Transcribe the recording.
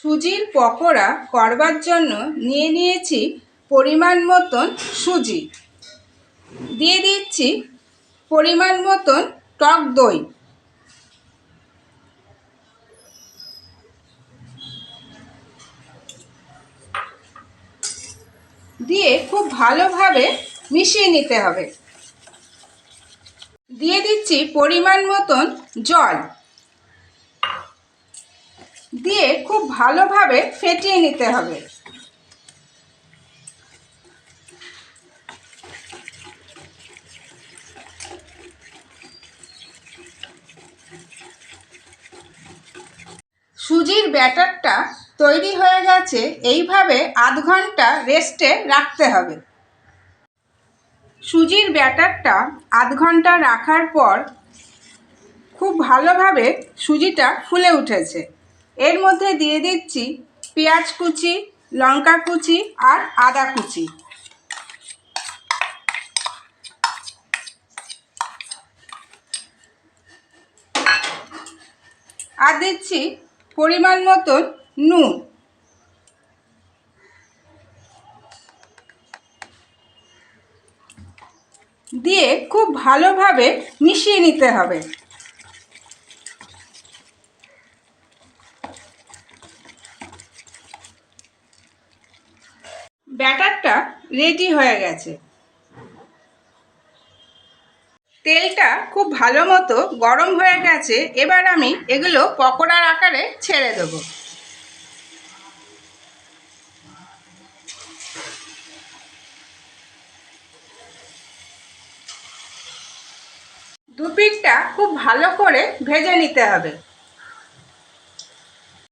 সুজির পকোড়া করবার জন্য নিয়ে নিয়েছি পরিমাণ মতন সুজি, দিয়ে দিচ্ছি পরিমাণ মতন টক দই, দিয়ে খুব ভালোভাবে মিশিয়ে নিতে হবে। দিয়ে দিচ্ছি পরিমাণ মতন জল, দিয়ে খুব ভালোভাবে ফেটিয়ে নিতে হবে। সুজির ব্যাটারটা তৈরি হয়ে গেছে। এইভাবে আধ ঘন্টা রেস্টে রাখতে হবে। সুজির ব্যাটারটা আধ ঘন্টা রাখার পর খুব ভালোভাবে সুজিটা ফুলে উঠেছে। এর মধ্যে দিয়ে দিচ্ছি পেঁয়াজ কুচি, লঙ্কা কুচি আর আদা কুচি। আর দিচ্ছি পরিমাণ মতন নুন। দিয়ে খুব ভালোভাবে মিশিয়ে নিতে হবে। ব্যাটারটা রেডি হয়ে গেছে। তেলটা খুব ভালো মতো গরম হয়ে গেছে। এবার আমি এগুলো পকোড়ার আকারে ছেড়ে দেবো। দুপিঠটা খুব ভালো করে ভেজে নিতে হবে।